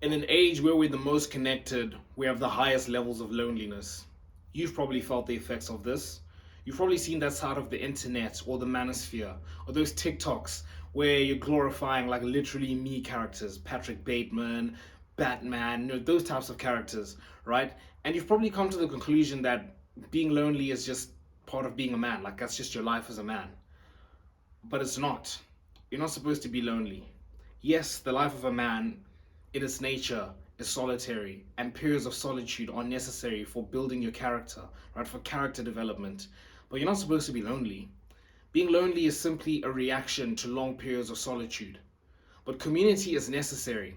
In an age where we're the most connected, we have the highest levels of loneliness. You've probably felt the effects of this. You've probably seen that side of the internet or the manosphere or those TikToks where you're glorifying like literally me characters, Patrick Bateman, Batman, those types of characters, right? And you've probably come to the conclusion that being lonely is just part of being a man, like that's just your life as a man. But it's not. You're not supposed to be lonely. Yes, the life of a man, in its nature, is solitary, and periods of solitude are necessary for building your character, right? For character development. But you're not supposed to be lonely. Being lonely is simply a reaction to long periods of solitude. But community is necessary.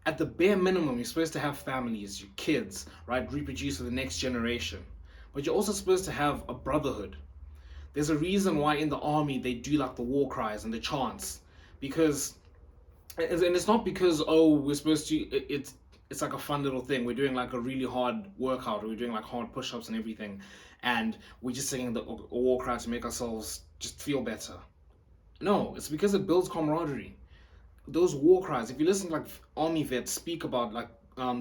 At the bare minimum, you're supposed to have families, your kids, right? Reproduce for the next generation. But you're also supposed to have a brotherhood. There's a reason why in the army they do like the war cries and the chants, because and it's not because we're supposed to. It's like a fun little thing. We're doing like a really hard workout, or we're doing like hard push-ups and everything, and we're just singing the war cry to make ourselves just feel better. No, it's because it builds camaraderie. Those war cries. If you listen to like army vets speak about like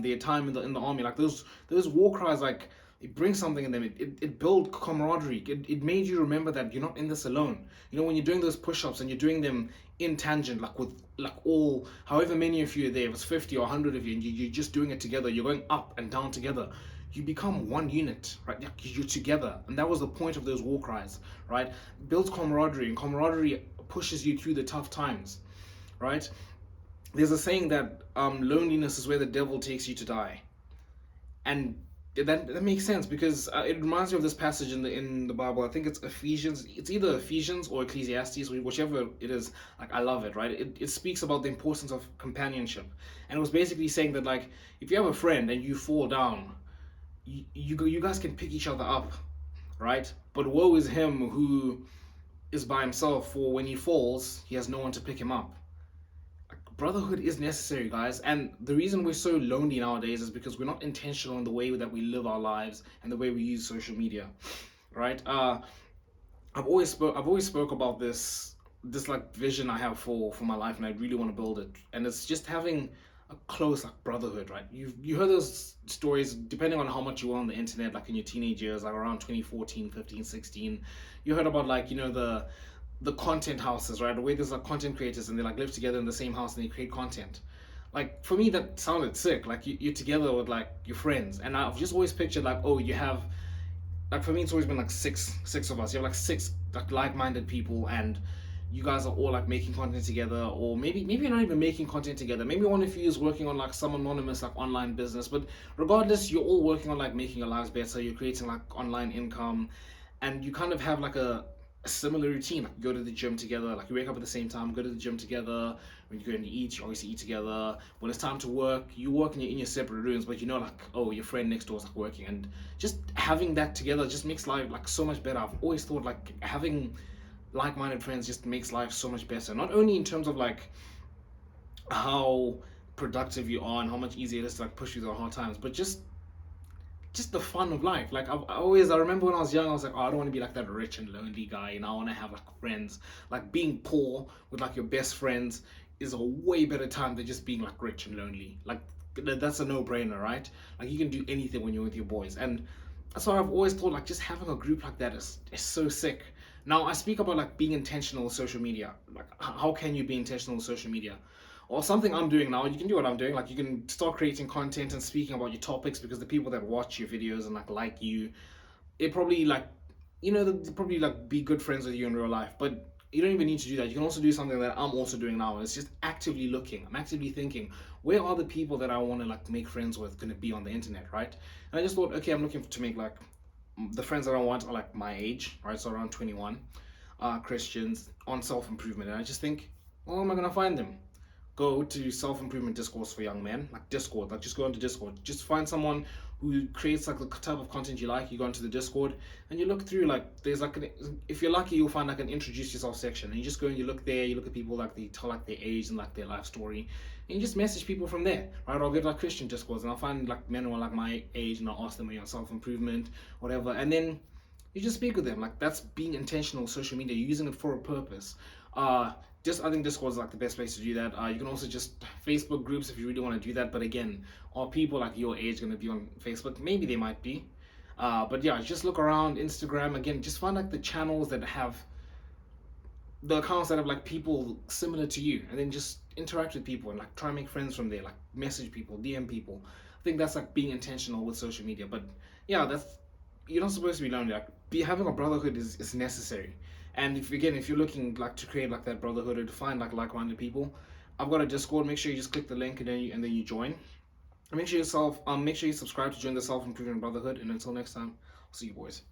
their time in the army, like those war cries, like it brings something in them. It built camaraderie. It made you remember that you're not in this alone. When you're doing those push-ups and you're doing them in tangent, like with like all however many of you are there, if it's 50 or 100 of you, and you're just doing it together, you're going up and down together. You become one unit, right? You're together, and that was the point of those war cries, right? Builds camaraderie, and camaraderie pushes you through the tough times, right? There's a saying that loneliness is where the devil takes you to die, and that makes sense because it reminds me of this passage in the Bible. I think it's Ephesians. It's either Ephesians or Ecclesiastes, whichever it is. Like I love it, right? It speaks about the importance of companionship, and it was basically saying that like if you have a friend and you fall down, you guys can pick each other up, right? But woe is him who is by himself, for when he falls, he has no one to pick him up. Brotherhood is necessary, guys, and the reason we're so lonely nowadays is because we're not intentional in the way that we live our lives and the way we use social media, right? I've always spoke about this like vision I have for my life, and I really want to build it, and it's just having a close like brotherhood, right? You heard those stories depending on how much you were on the internet, like in your teenage years, like around 2014, 15, 16. You heard about like the content houses, right? Where there's like content creators and they like live together in the same house and they create content. Like for me, that sounded sick. Like you're together with like your friends, and I've just always pictured like, oh, you have like for me, it's always been like six of us. You have like six like-minded people, and you guys are all like making content together, or maybe you're not even making content together. Maybe one of you is working on like some anonymous like online business, but regardless, you're all working on like making your lives better. You're creating like online income, and you kind of have like a similar routine. Like you go to the gym together, like you wake up at the same time, go to the gym together. When you go and eat, you obviously eat together. When it's time to work, you work in your separate rooms, but like, oh, your friend next door is like working, and just having that together just makes life like so much better. I've always thought like having like-minded friends just makes life so much better. Not only in terms of like how productive you are and how much easier it is to like push through the hard times, but just the fun of life. Like I remember when I was young, I was like, oh, I don't want to be like that rich and lonely guy, and I want to have like friends. Like being poor with like your best friends is a way better time than just being like rich and lonely. Like that's a no-brainer, right? Like you can do anything when you're with your boys, and that's why I've always thought like just having a group like that is so sick. Now I speak about like being intentional with social media. Like how can you be intentional with social media? Or something I'm doing now, you can do what I'm doing. Like you can start creating content and speaking about your topics, because the people that watch your videos and like you, it probably like they'll probably like be good friends with you in real life. But you don't even need to do that. You can also do something that I'm also doing now. It's just actively looking. I'm actively thinking, where are the people that I want to like make friends with going to be on the internet, right? And I just thought, okay, I'm looking to make like the friends that I want are like my age, right? So around 21, Christians on self improvement, and I just think, well, am I gonna find them? Go to self-improvement discourse for young men, like Discord. Like just go into Discord, just find someone who creates like the type of content you like. You go into the Discord and you look through, like there's like if you're lucky, you'll find like an introduce yourself section, and you just go and you look there. You look at people, like they tell like their age and like their life story, and you just message people from there, right? I'll get like Christian Discords, and I'll find like men who are like my age, and I'll ask them, self-improvement, whatever, and then you just speak with them. Like that's being intentional with social media. You're using it for a purpose. uh just I think Discord is like the best place to do that. You can also just Facebook groups if you really want to do that. But again, are people like your age going to be on Facebook? Maybe they might be. But yeah, just look around Instagram again. Just find like the channels that have the accounts that have like people similar to you, and then just interact with people and like try and make friends from there. Like message people, DM people. I think that's like being intentional with social media. But yeah, that's you're not supposed to be lonely. Like be having a brotherhood is necessary. And if you're looking like to create like that brotherhood or to find like-minded people, I've got a Discord. Make sure you just click the link and then you join. And make sure you subscribe to join the Self Improvement Brotherhood. And until next time, I'll see you boys.